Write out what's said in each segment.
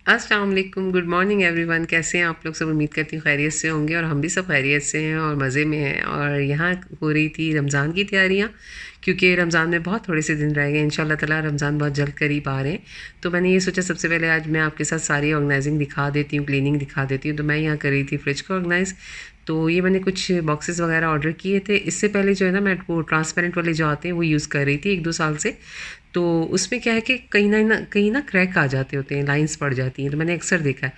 अस्सलाम वालेकुम, good morning everyone. कैसे हैं आप लोग सब? उम्मीद करती हूँ खैरियत से होंगे और हम भी सब खैरियत से हैं और मज़े में हैं। और यहाँ हो रही थी रमज़ान की तैयारियाँ, क्योंकि रमज़ान में बहुत थोड़े से दिन रह गए। इंशाल्लाह ताला रमज़ान बहुत जल्द करीब आ रहे हैं। तो मैंने ये सोचा सबसे पहले आज मैं आपके साथ सारी ऑर्गेनाइजिंग दिखा देती हूँ, क्लीनिंग दिखा देती हूँ। तो मैं यहाँ कर रही थी फ्रिज को ऑर्गेनाइज़। तो ये मैंने कुछ बॉक्सेस वगैरह ऑर्डर किए थे। इससे पहले जो है ना, मैं वो ट्रांसपेरेंट वाले जो आते हैं वो यूज़ कर रही थी 1-2 साल से। तो उसमें क्या है कि कहीं ना क्रैक आ जाते होते हैं, लाइंस पड़ जाती हैं, तो मैंने अक्सर देखा है।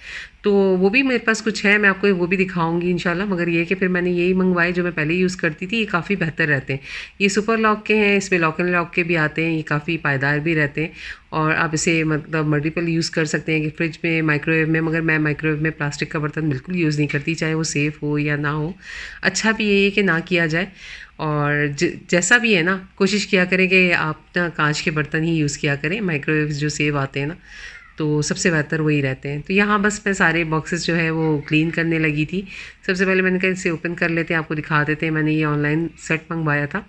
तो वो भी मेरे पास कुछ है, मैं आपको वो भी दिखाऊंगी इंशाल्लाह। मगर ये है कि फिर मैंने यही मंगवाए जो मैं पहले यूज़ करती थी। ये काफ़ी बेहतर रहते हैं। ये सुपर लॉक के हैं, इसमें लॉक एंड लॉक के भी आते हैं। ये काफ़ी पायदार भी रहते हैं और आप इसे मतलब मल्टीपल यूज़ कर सकते हैं कि फ्रिज में, माइक्रोवेव में। मगर मैं माइक्रोवेव में प्लास्टिक का बर्तन बिल्कुल यूज़ नहीं करती, चाहे वो सेफ़ हो या ना हो। अच्छा भी यही है कि ना किया जाए। और जैसा भी है ना, कोशिश किया करें कि आप ना कांच के बर्तन ही यूज़ किया करें। माइक्रोवेव जो सेव आते हैं ना, तो सबसे बेहतर वही रहते हैं। तो यहाँ बस मैं सारे बॉक्सेस जो है वो क्लीन करने लगी थी। सबसे पहले मैंने कहा इसे ओपन कर लेते हैं, आपको दिखा देते हैं। मैंने ये ऑनलाइन सेट मंगवाया था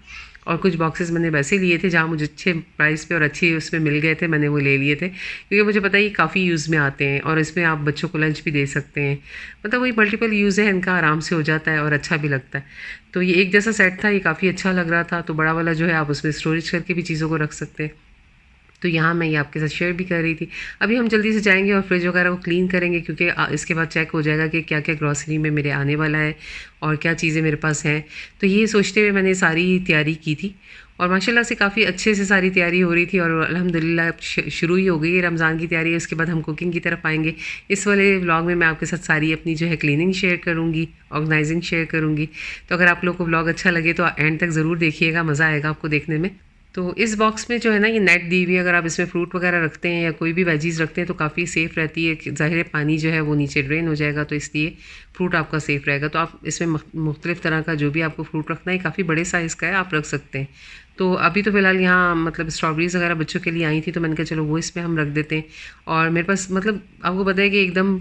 और कुछ बॉक्सेस मैंने वैसे लिए थे जहाँ मुझे अच्छे प्राइस पे और अच्छी उसमें मिल गए थे, मैंने वो ले लिए थे। क्योंकि मुझे पता है ये काफ़ी यूज़ में आते हैं और इसमें आप बच्चों को लंच भी दे सकते हैं। मतलब वही मल्टीपल यूज़ है इनका, आराम से हो जाता है और अच्छा भी लगता है। तो ये एक जैसा सेट था, ये काफ़ी अच्छा लग रहा था। तो बड़ा वाला जो है आप उसमें स्टोरेज करके भी चीज़ों को रख सकते हैं। तो यहाँ मैं ये आपके साथ शेयर भी कर रही थी। अभी हम जल्दी से जाएँगे और फ्रिज वगैरह को क्लीन करेंगे, क्योंकि इसके बाद चेक हो जाएगा कि क्या-क्या ग्रॉसरी में मेरे आने वाला है और क्या चीज़ें मेरे पास हैं। तो ये सोचते हुए मैंने सारी तैयारी की थी और माशाल्लाह से काफ़ी अच्छे से सारी तैयारी हो रही थी और अल्हम्दुलिल्लाह शुरू ही हो गई है रमज़ान की तैयारी। उसके बाद हम कुकिंग की तरफ आएँगे। इस वाले व्लॉग में मैं आपके साथ सारी अपनी जो है क्लीनिंग शेयर करूँगी, ऑर्गेनाइजिंग शेयर करूँगी। तो अगर आप लोग को व्लॉग अच्छा लगे तो एंड तक ज़रूर देखिएगा, मज़ा आएगा आपको देखने में। तो इस बॉक्स में जो है ना, ये नेट दी हुई है। अगर आप इसमें फ्रूट वगैरह रखते हैं या कोई भी वेजीज़ रखते हैं तो काफ़ी सेफ़ रहती है। कि ज़ाहिर है पानी जो है वो नीचे ड्रेन हो जाएगा, तो इसलिए फ्रूट आपका सेफ़ रहेगा। तो आप इसमें मुख्तलिफ़ तरह का जो भी आपको फ्रूट रखना है, काफ़ी बड़े साइज़ का है, आप रख सकते हैं। तो अभी तो फ़िलहाल यहाँ मतलब स्ट्रॉबेरीज़ वगैरह बच्चों के लिए आई थी, तो मैंने कहा चलो वो इसमें हम रख देते हैं। और मेरे पास मतलब आपको पता है कि एकदम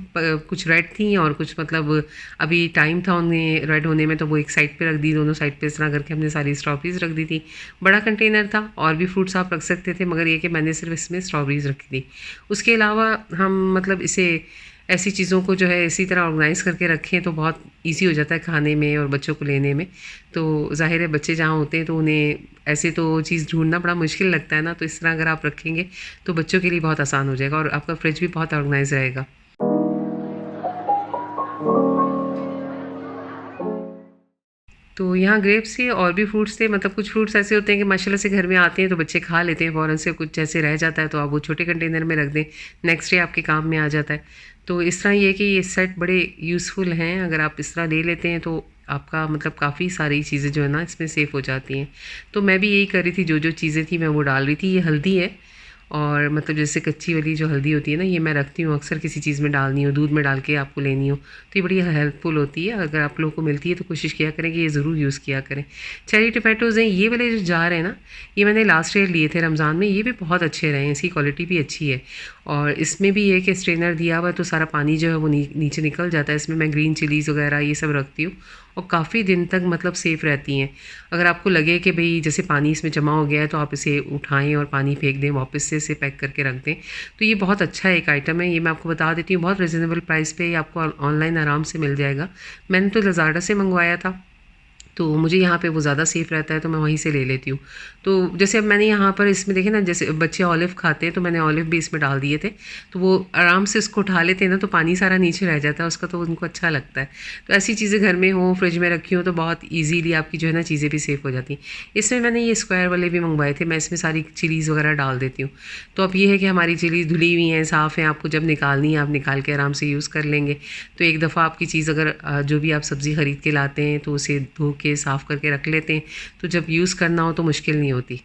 कुछ रेड थी और कुछ मतलब अभी टाइम था उन्हें रेड होने में, तो वो एक साइड पे रख दी। दोनों साइड पे इस तरह करके हमने सारी स्ट्रॉबेरीज़ रख दी थी। बड़ा कंटेनर था और भी फ्रूट्स आप रख सकते थे, मगर ये कि मैंने सिर्फ इसमें स्ट्रॉबेरीज़ रखी थी। उसके अलावा हम मतलब इसे ऐसी चीज़ों को जो है इसी तरह ऑर्गेनाइज़ करके रखें तो बहुत ईज़ी हो जाता है खाने में और बच्चों को लेने में। तो ज़ाहिर है बच्चे जहाँ होते हैं तो उन्हें ऐसे तो चीज़ ढूँढना बड़ा मुश्किल लगता है ना, तो इस तरह अगर आप रखेंगे तो बच्चों के लिए बहुत आसान हो जाएगा और आपका फ्रिज भी बहुत ऑर्गेनाइज़ रहेगा। तो यहाँ ग्रेप्स थे और भी फ्रूट्स थे। मतलब कुछ फ्रूट्स ऐसे होते हैं कि माशाल्लाह से घर में आते हैं तो बच्चे खा लेते हैं फ़ौरन से। कुछ जैसे रह जाता है तो आप वो छोटे कंटेनर में रख दें, नेक्स्ट डे आपके काम में आ जाता है। तो इस तरह ये है कि ये सेट बड़े यूज़फुल हैं। अगर आप इस तरह ले लेते हैं तो आपका मतलब काफ़ी सारी चीज़ें जो है ना इसमें सेफ़ हो जाती हैं। तो मैं भी यही कर रही थी, जो चीज़ें थी मैं वो डाल रही थी। ये हल्दी है और मतलब जैसे कच्ची वाली जो हल्दी होती है ना, ये मैं रखती हूँ अक्सर, किसी चीज़ में डालनी हो, दूध में डाल के आपको लेनी हो तो ये बड़ी हेल्पफुल होती है। अगर आप लोगों को मिलती है तो कोशिश किया करें कि ये ज़रूर यूज़ किया करें। चेरी टोमेटोज़ हैं, ये वाले जो जार हैं ना, ये मैंने लास्ट ईयर लिए थे रमज़ान में। ये भी बहुत अच्छे रहे हैं, इसकी क्वालिटी भी अच्छी है और इसमें भी ये कि स्ट्रेनर दिया हुआ है तो सारा पानी जो है वो नीचे निकल जाता है। इसमें मैं ग्रीन चिलीज़ वगैरह ये सब रखती हूँ और काफ़ी दिन तक मतलब सेफ़ रहती हैं। अगर आपको लगे कि भई जैसे पानी इसमें जमा हो गया है तो आप इसे उठाएँ और पानी फेंक दें, वापस से इसे पैक करके रख दें। तो ये बहुत अच्छा एक आइटम है, ये मैं आपको बता देती हूँ। बहुत रीज़नेबल प्राइस पे ये आपको ऑनलाइन आराम से मिल जाएगा। मैंने तो लज़ाडा से मंगवाया था, तो मुझे यहाँ पे वो ज़्यादा सेफ़ रहता है तो मैं वहीं से ले लेती हूँ। तो जैसे अब मैंने यहाँ पर इसमें देखें ना, जैसे बच्चे ऑलिव खाते हैं तो मैंने ऑलिव भी इसमें डाल दिए थे। तो वो आराम से इसको उठा लेते हैं ना, तो पानी सारा नीचे रह जाता है उसका, तो उनको अच्छा लगता है। तो ऐसी चीज़ें घर में हों, फ्रिज में रखी हों तो बहुत ईज़िली आपकी जो है ना चीज़ें भी सेफ़ हो जाती हैं। इसमें मैंने ये स्क्वायर वाले भी मंगवाए थे, मैं इसमें सारी चिलीज़ वगैरह डाल देती हूँ। तो अब ये है कि हमारी चिलीज़ धुली हुई हैं, साफ़ हैं, आपको जब निकालनी है आप निकाल के आराम से यूज़ कर लेंगे। तो एक दफ़ा आपकी चीज़ अगर जो भी आप सब्ज़ी ख़रीद के लाते हैं तो उसे धो के साफ़ करके रख लेते हैं, तो जब यूज़ करना हो तो मुश्किल नहीं होती।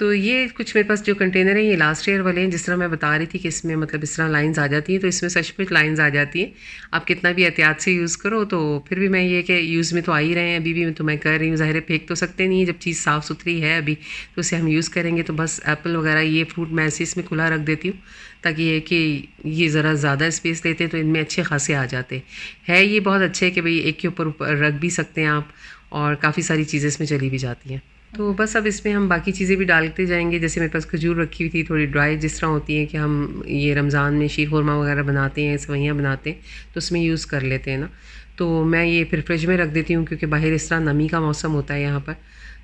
तो ये कुछ मेरे पास जो कंटेनर हैं ये लास्ट ईयर वाले हैं। जिस तरह मैं बता रही थी कि इसमें मतलब इस तरह लाइंस आ जाती हैं, तो इसमें सचमुच लाइंस आ जाती हैं। आप कितना भी एहतियात से यूज़ करो तो फिर भी मैं ये कि यूज़ में तो आ ही रहे हैं, अभी भी तो मैं कर रही हूँ। ज़ाहिर है फेंक तो सकते नहीं है, जब चीज़ साफ़ सुथरी है अभी तो उसे हम यूज़ करेंगे। तो बस एप्पल वगैरह ये फ्रूट मैं ऐसे इसमें खुला रख देती हूँ, ताकि ये कि ये ज़रा ज़्यादा स्पेस लेते हैं तो इनमें अच्छे खासे आ जाते हैं। ये बहुत अच्छे है कि भाई एक के ऊपर ऊपर रख भी सकते हैं आप और काफ़ी सारी चीज़ें इसमें चली भी जाती हैं। तो बस अब इसमें हम बाकी चीज़ें भी डालते जाएंगे। जैसे मेरे पास खजूर रखी हुई थी थोड़ी ड्राई, जिस तरह होती है कि हम ये रमज़ान में शीर खुरमा वगैरह बनाते हैं, सेवइयाँ बनाते हैं तो उसमें यूज़ कर लेते हैं ना। तो मैं ये फिर फ्रिज में रख देती हूँ क्योंकि बाहर इस तरह नमी का मौसम होता है यहाँ पर।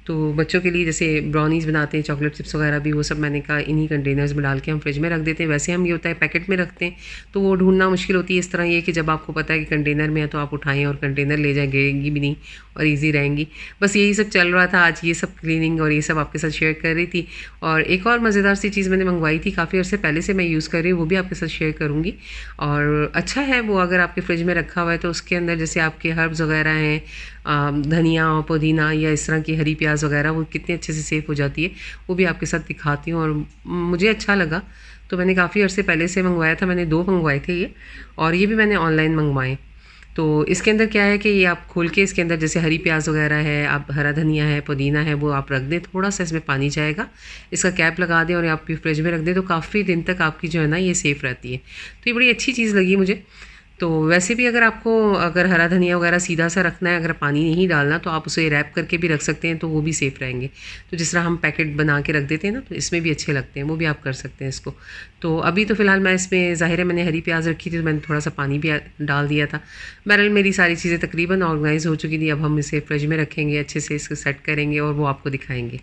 तो बच्चों के लिए जैसे ब्राउनीज़ बनाते हैं, चॉकलेट चिप्स वगैरह भी, वो सब मैंने कहा इन्हीं कंटेनर्स में डाल के हम फ्रिज में रख देते हैं। वैसे हम ये होता है पैकेट में रखते हैं तो वो ढूंढना मुश्किल होती है। इस तरह ये कि जब आपको पता है कि कंटेनर में है तो आप उठाएं और कंटेनर ले जाएं, गिरेंगी भी नहीं और ईजी रहेंगी। बस यही सब चल रहा था आज, ये सब क्लीनिंग और ये सब आपके साथ शेयर कर रही थी। और एक और मज़ेदार सी चीज़ मैंने मंगवाई थी, काफ़ी अर्से पहले से मैं यूज़ कर रही हूँ, वो भी आपके साथ शेयर करूँगी। और अच्छा है वो, अगर आपके फ्रिज में रखा हुआ है तो उसके अंदर जैसे आपके हर्ब्स वगैरह हैं, धनिया पुदीना या इस तरह की हरी प्याज वगैरह, वो कितने अच्छे से सेव हो जाती है, वो भी आपके साथ दिखाती हूँ। और मुझे अच्छा लगा तो मैंने काफ़ी अर्से पहले से मंगवाया था, मैंने 2 मंगवाए थे ये, और ये भी मैंने ऑनलाइन मंगवाए। तो इसके अंदर क्या है कि ये आप खोल के इसके अंदर जैसे हरी प्याज वगैरह है, आप हरा धनिया है, पुदीना है, वो आप रख दें, थोड़ा सा इसमें पानी जाएगा, इसका कैप लगा दें और आप फ्रिज में रख दें तो काफ़ी दिन तक आपकी जो है ना ये सेफ़ रहती है। तो ये बड़ी अच्छी चीज़ लगी मुझे। तो वैसे भी अगर आपको अगर हरा धनिया वगैरह सीधा सा रखना है, अगर पानी नहीं डालना, तो आप उसे रैप करके भी रख सकते हैं तो वो भी सेफ़ रहेंगे। तो जिस तरह हम पैकेट बना के रख देते हैं ना, तो इसमें भी अच्छे लगते हैं, वो भी आप कर सकते हैं इसको। तो अभी तो फ़िलहाल मैं इसमें ज़ाहिर है मैंने हरी प्याज रखी थी तो मैंने थोड़ा सा पानी भी डाल दिया था। बहरहाल मेरी सारी चीज़ें तकरीबन ऑर्गेनाइज़ हो चुकी थी। अब हम इसे फ्रिज में रखेंगे, अच्छे से इसको सेट करेंगे और वो आपको दिखाएँगे।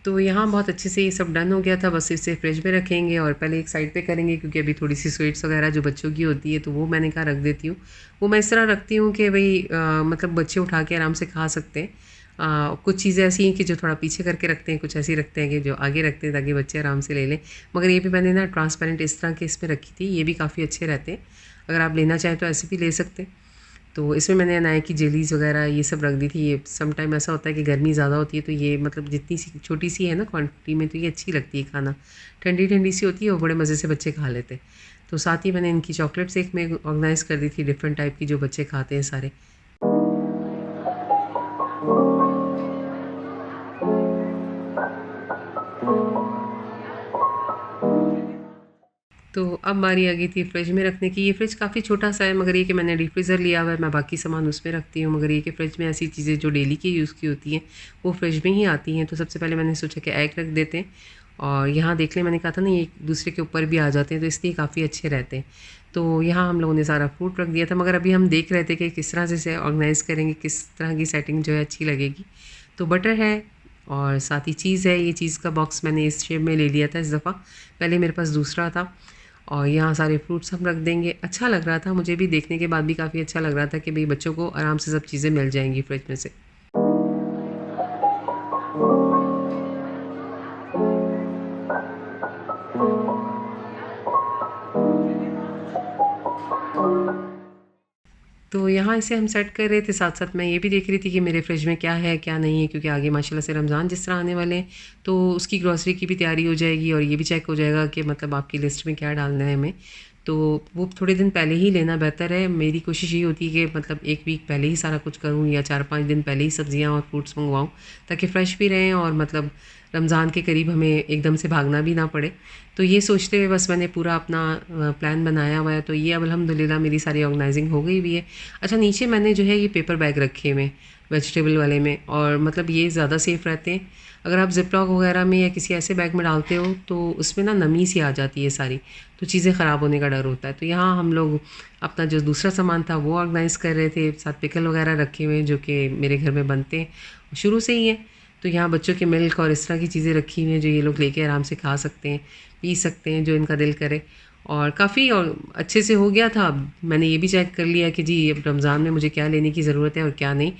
तो यहाँ बहुत अच्छे से ये सब डन हो गया था, बस इसे फ्रिज में रखेंगे और पहले एक साइड पे करेंगे क्योंकि अभी थोड़ी सी स्वीट्स वगैरह जो बच्चों की होती है तो वो मैंने कहा रख देती हूँ। वो मैं इस तरह रखती हूँ कि भाई मतलब बच्चे उठा के आराम से खा सकते हैं। कुछ चीज़ें ऐसी हैं कि जो थोड़ा पीछे करके रखते हैं, कुछ ऐसी रखते हैं कि जो आगे रखते हैं ताकि बच्चे आराम से ले लें। मगर ये भी मैंने ना ट्रांसपेरेंट इस तरह के इसमें रखी थी, ये भी काफ़ी अच्छे रहते हैं। अगर आप लेना चाहें तो ऐसे भी ले सकते हैं। तो इसमें मैंने अनार की जेलीज़ वगैरह ये सब रख दी थी। ये सम टाइम ऐसा होता है कि गर्मी ज़्यादा होती है तो ये मतलब जितनी सी छोटी सी है ना क्वांटिटी में, तो ये अच्छी लगती है खाना, ठंडी ठंडी सी होती है और बड़े मज़े से बच्चे खा लेते हैं। तो साथ ही मैंने इनकी चॉकलेट्स एक में ऑर्गेनाइज़ कर दी थी, डिफरेंट टाइप की जो बच्चे खाते हैं सारे। तो अब बारी आ गई थी फ्रिज में रखने की। ये फ्रिज काफ़ी छोटा सा है, मगर ये कि मैंने डीप फ्रीज़र लिया हुआ है, मैं बाकी सामान उसमें रखती हूँ। मगर ये कि फ्रिज में ऐसी चीज़ें जो डेली की यूज़ की होती हैं वो फ्रिज में ही आती हैं। तो सबसे पहले मैंने सोचा कि एग रख देते हैं, और यहाँ देख लें मैंने कहा था ना ये एक दूसरे के ऊपर भी आ जाते हैं तो इसलिए काफ़ी अच्छे रहते हैं। तो यहाँ हम लोगों ने सारा फ्रूट रख दिया था, मगर अभी हम देख रहे थे कि किस तरह से इसे ऑर्गेनाइज़ करेंगे, किस तरह की सेटिंग जो है अच्छी लगेगी। तो बटर है और साथ ही चीज़ है। ये चीज़ का बॉक्स मैंने इस शेप में ले लिया था इस दफ़ा, पहले मेरे पास दूसरा था। और यहाँ सारे फ्रूट्स हम रख देंगे। अच्छा लग रहा था, मुझे भी देखने के बाद भी काफ़ी अच्छा लग रहा था कि भाई बच्चों को आराम से सब चीज़ें मिल जाएंगी फ्रिज में से। तो यहाँ इसे हम सेट कर रहे थे, साथ साथ मैं ये भी देख रही थी कि मेरे फ्रिज में क्या है क्या नहीं है, क्योंकि आगे माशाल्लाह से रमज़ान जिस तरह आने वाले हैं तो उसकी ग्रॉसरी की भी तैयारी हो जाएगी और ये भी चेक हो जाएगा कि मतलब आपकी लिस्ट में क्या डालना है हमें। तो वो थोड़े दिन पहले ही लेना बेहतर है। मेरी कोशिश ये होती है कि मतलब 1 वीक पहले ही सारा कुछ करूँ या 4-5 दिन पहले ही सब्ज़ियाँ और फ्रूट्स मंगवाऊँ, ताकि फ़्रेश भी रहें और मतलब रमज़ान के करीब हमें एकदम से भागना भी ना पड़े। तो ये सोचते हुए बस मैंने पूरा अपना प्लान बनाया हुआ है। तो ये अब अल्हम्दुलिल्लाह मेरी सारी ऑर्गेनाइजिंग हो गई भी है। अच्छा, नीचे मैंने जो है ये पेपर बैग रखे हुए हैं वेजिटेबल वाले में, और मतलब ये ज़्यादा सेफ़ रहते हैं। अगर आप ज़िप-लॉक वगैरह में या किसी ऐसे बैग में डालते हो तो उसमें ना नमी सी आ जाती है सारी, तो चीज़ें ख़राब होने का डर होता है। तो यहाँ हम लोग अपना जो दूसरा सामान था वो ऑर्गेनाइज़ कर रहे थे, साथ पिकल वगैरह रखे हुए हैं जो कि मेरे घर में बनते हैं शुरू से ही हैं। तो यहाँ बच्चों के मिल्क और इस तरह की चीज़ें रखी हुई हैं जो ये लोग लेके आराम से खा सकते हैं, पी सकते हैं जो इनका दिल करे। और काफ़ी और अच्छे से हो गया था। अब मैंने ये भी चेक कर लिया कि जी अब रमज़ान में मुझे क्या लेने की ज़रूरत है और क्या नहीं।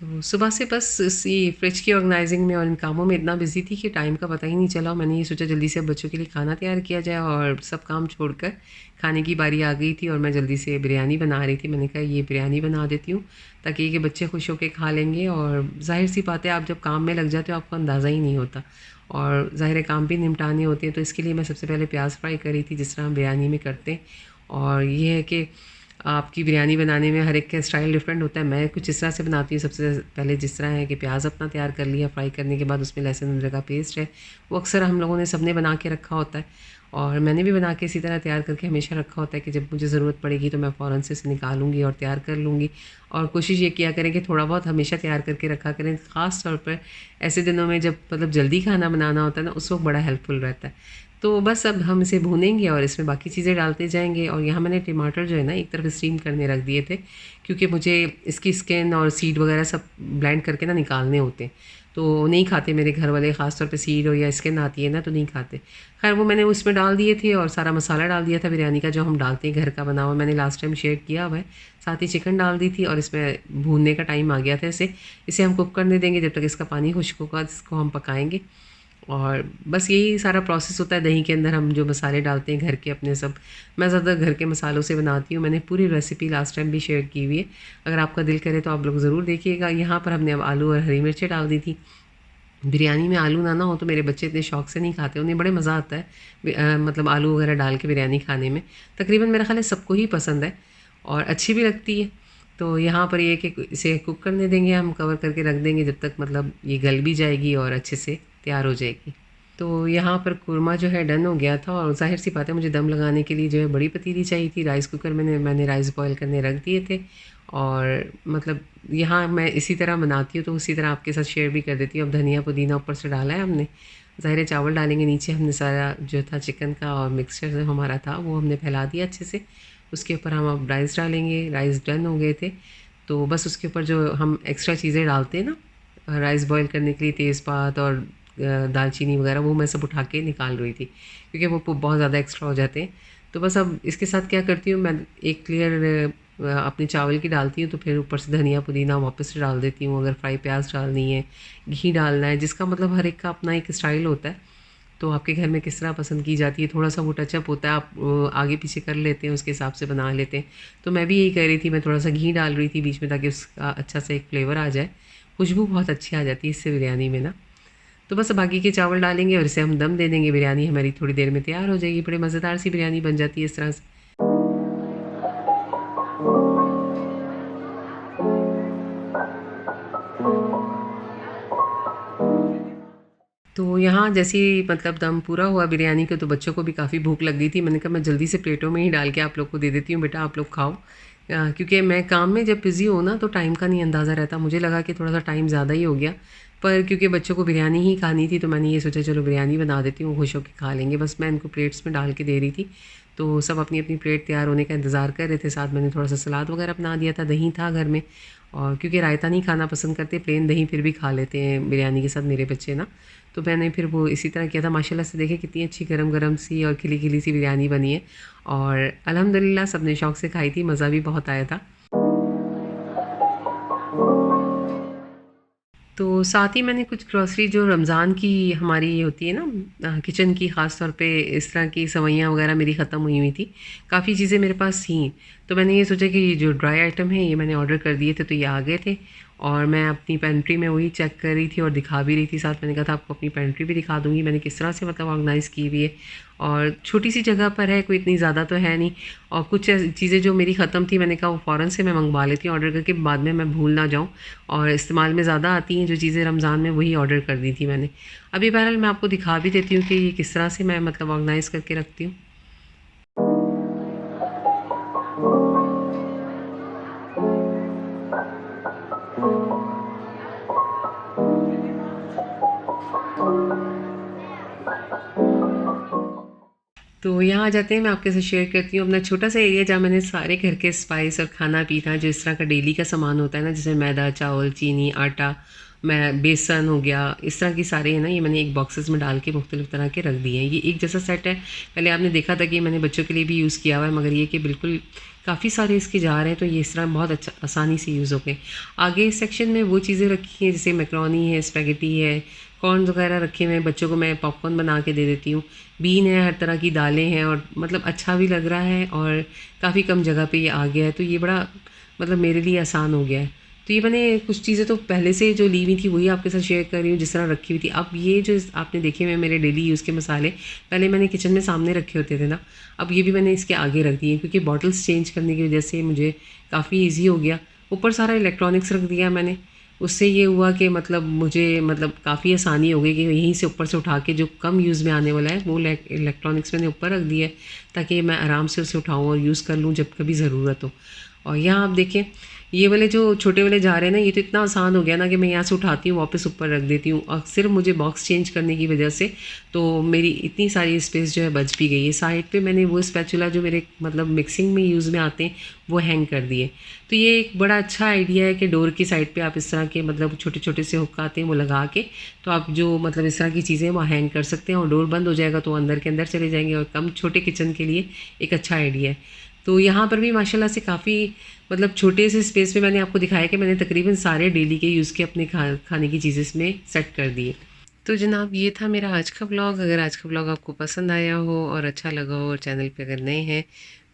तो सुबह से बस इसी फ्रिज की ऑर्गेनाइजिंग में और इन कामों में इतना बिजी थी कि टाइम का पता ही नहीं चला। मैंने ये सोचा जल्दी से बच्चों के लिए खाना तैयार किया जाए, और सब काम छोड़कर खाने की बारी आ गई थी और मैं जल्दी से बिरयानी बना रही थी। मैंने कहा ये बिरयानी बना देती हूँ ताकि ये कि बच्चे खुश होकर खा लेंगे। और जाहिर सी बात है, आप जब काम में लग जाते हो आपको अंदाज़ा ही नहीं होता, और ज़ाहिर काम भी निपटाने होते हैं, तो इसके लिए मैं सबसे पहले प्याज फ्राई करी थी जिस तरह हम बिरयानी में करते हैं। और ये है कि आपकी बिरयानी बनाने में हर एक का स्टाइल डिफरेंट होता है। मैं कुछ इस तरह से बनाती हूँ। सबसे पहले जिस तरह है कि प्याज अपना तैयार कर लिया, फ्राई करने के बाद उसमें लहसुन अदरक का पेस्ट है, वो अक्सर हम लोगों ने सबने बना के रखा होता है और मैंने भी बना के इसी तरह तैयार करके हमेशा रखा होता है कि जब मुझे ज़रूरत पड़ेगी तो मैं फ़ौरन से इसे निकालूंगी और तैयार कर लूँगी। और कोशिश ये किया करें कि थोड़ा बहुत हमेशा तैयार करके रखा करें, ख़ास तौर पर ऐसे दिनों में जब मतलब जल्दी खाना बनाना होता है ना, उस वक्त बड़ा हेल्पफुल रहता है। तो बस अब हम इसे भूनेंगे और इसमें बाकी चीज़ें डालते जाएंगे। और यहाँ मैंने टमाटर जो है ना एक तरफ स्टीम करने रख दिए थे, क्योंकि मुझे इसकी स्किन और सीड वगैरह सब ब्लेंड करके ना निकालने होते हैं। तो नहीं खाते मेरे घर वाले, ख़ास तौर पे सीड हो या स्किन आती है ना तो नहीं खाते। खैर वो मैंने उसमें डाल दिए थे और सारा मसाला डाल दिया था बिरयानी का जो हम डालते हैं घर का बना हुआ, मैंने लास्ट टाइम शेयर किया हुआ है। साथ ही चिकन डाल दी थी और इसमें भूनने का टाइम आ गया था। इसे हम कुक करने देंगे जब तक इसका पानी खुश्क होगा, इसको हम पकाएंगे। और बस यही सारा प्रोसेस होता है। दही के अंदर हम जो मसाले डालते हैं घर के अपने सब, मैं ज़्यादातर घर के मसालों से बनाती हूँ। मैंने पूरी रेसिपी लास्ट टाइम भी शेयर की हुई है, अगर आपका दिल करे तो आप लोग ज़रूर देखिएगा। यहाँ पर हमने अब आलू और हरी मिर्चें डाल दी थी। बिरयानी में आलू ना हो तो मेरे बच्चे इतने शौक से नहीं खाते, उन्हें बड़े मज़ा आता है मतलब आलू वगैरह डाल के बिरयानी खाने में। तकरीबन मेरा ख़्याल है सबको ही पसंद है और अच्छी भी लगती है। तो यहाँ पर ये कि इसे कुक करने देंगे, हम कवर करके रख देंगे जब तक मतलब ये गल भी जाएगी और अच्छे से तैयार हो जाएगी। तो यहाँ पर कुरमा जो है डन हो गया था और ज़ाहिर सी बात है मुझे दम लगाने के लिए जो है बड़ी पतीली चाहिए थी। राइस कुकर में मैंने राइस बॉयल करने रख दिए थे और मतलब यहाँ मैं इसी तरह बनाती हूँ तो उसी तरह आपके साथ शेयर भी कर देती हूँ। अब धनिया पुदीना ऊपर से डाला है हमने, ज़ाहिर है चावल डालेंगे नीचे। हमने सारा जो था चिकन का और मिक्सचर जो हमारा था वो हमने फैला दिया अच्छे से। उसके ऊपर हम अब राइस डालेंगे। राइस डन हो गए थे तो बस उसके ऊपर जो हम एक्स्ट्रा चीज़ें डालते हैं ना राइस बॉयल करने के लिए, तेज़पात और दालचीनी वगैरह, वो मैं सब उठा के निकाल रही थी क्योंकि वो बहुत ज़्यादा एक्स्ट्रा हो जाते हैं। तो बस अब इसके साथ क्या करती हूँ मैं, एक लेयर अपने चावल की डालती हूँ तो फिर ऊपर से धनिया पुदीना वापस से डाल देती हूँ। अगर फ्राई प्याज डालनी है, घी डालना है, जिसका मतलब हर एक का अपना एक स्टाइल होता है। तो आपके घर में किस तरह पसंद की जाती है, थोड़ा सा वो टचअप होता है, आप आगे पीछे कर लेते हैं, उसके हिसाब से बना लेते हैं। तो मैं भी यही कर रही थी, मैं थोड़ा सा घी डाल रही थी बीच में ताकि उसका अच्छा सा एक फ्लेवर आ जाए। खुशबू बहुत अच्छी आ जाती है इससे बिरयानी में ना। तो बस बाकी के चावल डालेंगे और इसे हम दम दे देंगे। बिरयानी हमारी थोड़ी देर में तैयार हो जाएगी। बड़े मज़ेदार सी बिरयानी बन जाती है इस तरह से। तो यहाँ जैसे ही मतलब दम पूरा हुआ बिरयानी का तो बच्चों को भी काफ़ी भूख लग गई थी। मैंने कहा मैं जल्दी से प्लेटों में ही डाल के आप लोग को दे देती हूँ, बेटा आप लोग खाओ। क्योंकि मैं काम में जब बिज़ी हूँ ना तो टाइम का नहीं अंदाज़ा रहता। मुझे लगा कि थोड़ा सा टाइम ज़्यादा ही हो गया, पर क्योंकि बच्चों को बिरयानी ही खानी थी तो मैंने ये सोचा चलो बिरयानी बना देती हूँ, खुश होकर खा लेंगे। बस मैं इनको प्लेट्स में डाल के दे रही थी तो सब अपनी अपनी प्लेट तैयार होने का इंतज़ार कर रहे थे। साथ मैंने थोड़ा सा सलाद वगैरह बना दिया था, दही था घर में। और क्योंकि रायता नहीं खाना पसंद करते, प्लेन दही फिर भी खा लेते हैं बिरयानी के साथ मेरे बच्चे ना, तो मैंने फिर वो इसी तरह किया था। माशाल्लाह से देखे कितनी अच्छी गरम गरम सी और खिली खिली सी बिरयानी बनी है और अल्हम्दुलिल्लाह सबने शौक़ से खाई थी, मज़ा भी बहुत आया था। तो साथ ही मैंने कुछ ग्रॉसरी जो रमज़ान की हमारी होती है ना किचन की, ख़ास तौर पे इस तरह की सवैयाँ वगैरह मेरी ख़त्म हुई हुई थी। काफ़ी चीज़ें मेरे पास थी तो मैंने ये सोचा कि जो ड्राई आइटम है ये मैंने ऑर्डर कर दिए थे तो ये आ गए थे और मैं अपनी पेंट्री में वही चेक कर रही थी और दिखा भी रही थी। साथ मैंने कहा था आपको अपनी पेंट्री भी दिखा दूँगी मैंने किस तरह से मतलब ऑर्गेनाइज़ की हुई है। और छोटी सी जगह पर है, कोई इतनी ज़्यादा तो है नहीं। और कुछ चीज़ें जो मेरी ख़त्म थी मैंने कहा वो फ़ौरन से मैं मंगवा लेती हूँ ऑर्डर करके, बाद में मैं भूल ना जाऊँ और इस्तेमाल में ज़्यादा आती हैं जो चीज़ें रमज़ान में, वही ऑर्डर कर दी थी मैंने। अभी बहरहाल मैं आपको दिखा भी देती हूँ कि ये किस तरह से मैं मतलब ऑर्गेनाइज़ करके रखती हूँ। तो यहाँ आ जाते हैं, मैं आपके साथ शेयर करती हूँ अपना छोटा सा एरिया जहाँ मैंने सारे घर के स्पाइस और खाना पीना जो इस तरह का डेली का सामान होता है ना, जैसे मैदा, चावल, चीनी, आटा, मैं बेसन हो गया, इस तरह की सारे है ना, ये मैंने एक बॉक्सेस में डाल के मुख्तलिफ तरह के रख दिए हैं। ये एक जैसा सेट है। पहले आपने देखा था कि मैंने बच्चों के लिए भी यूज़ किया हुआ है, मगर ये कि बिल्कुल काफ़ी सारे इसके जार हैं तो ये इस तरह बहुत अच्छा आसानी से यूज़ हो गए। आगे इस सेक्शन में वो चीज़ें रखी हैं जैसे मैक्रोनी है, स्पैगेटी है, कॉर्नस वगैरह रखे हुए हैं। बच्चों को मैं पॉपकॉर्न बना के दे देती हूँ। बीन है, हर तरह की दालें हैं और मतलब अच्छा भी लग रहा है और काफ़ी कम जगह पे ये आ गया है तो ये बड़ा मतलब मेरे लिए आसान हो गया है। तो ये मैंने कुछ चीज़ें तो पहले से जो ली हुई थी वही आपके साथ शेयर कर रही हूँ जिस तरह रखी हुई थी। अब ये जो आपने देखे हुए मेरे डेली यूज़ के मसाले पहले मैंने किचन में सामने रखे होते थे ना, अब ये भी मैंने इसके आगे रख दिए क्योंकि बॉटल्स चेंज करने की वजह से मुझे काफ़ी ईजी हो गया। ऊपर सारा इलेक्ट्रॉनिक्स रख दिया मैंने, उससे ये हुआ कि मतलब मुझे मतलब काफ़ी आसानी हो गई कि यहीं से ऊपर से उठा के जो कम यूज़ में आने वाला है वो इलेक्ट्रॉनिक्स मैंने ऊपर रख दिया है ताकि मैं आराम से उसे उठाऊँ और यूज़ कर लूँ जब कभी ज़रूरत हो। और यहाँ आप देखें ये वाले जो छोटे वाले जा रहे हैं ना, ये तो इतना आसान हो गया ना कि मैं यहाँ से उठाती हूँ वापस ऊपर रख देती हूँ, और सिर्फ मुझे बॉक्स चेंज करने की वजह से तो मेरी इतनी सारी स्पेस जो है बच भी गई है। साइड पे मैंने वो स्पैचुला जो मेरे मतलब मिक्सिंग में यूज़ में आते हैं वो हैंग कर दिए। तो ये एक बड़ा अच्छा आइडिया है कि डोर की साइड पे आप इस तरह के मतलब छोटे छोटे से हुक आते हैं वो लगा के, तो आप जो मतलब इस तरह की चीज़ें वो हैंग कर सकते हैं और डोर बंद हो जाएगा तो अंदर के अंदर चले जाएंगे, और कम छोटे किचन के लिए एक अच्छा आइडिया है। तो यहाँ पर भी माशाल्लाह से काफ़ी मतलब छोटे से स्पेस में मैंने आपको दिखाया कि मैंने तकरीबन सारे डेली के यूज़ के अपने खाने की चीज़ें इसमें सेट कर दिए। तो जनाब ये था मेरा आज का व्लॉग। अगर आज का व्लॉग आपको पसंद आया हो और अच्छा लगा हो और चैनल पे अगर नए हैं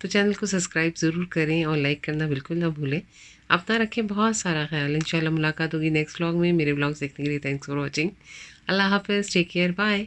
तो चैनल को सब्सक्राइब ज़रूर करें और लाइक करना बिल्कुल ना भूलें। अपना रखें बहुत सारा ख्याल। इंशाल्लाह मुलाकात होगी नेक्स्ट व्लॉग में। मेरे व्लॉग्स देखने के लिए थैंक्स फॉर वॉचिंग। अल्लाह हाफ़िज़, टेक केयर, बाय।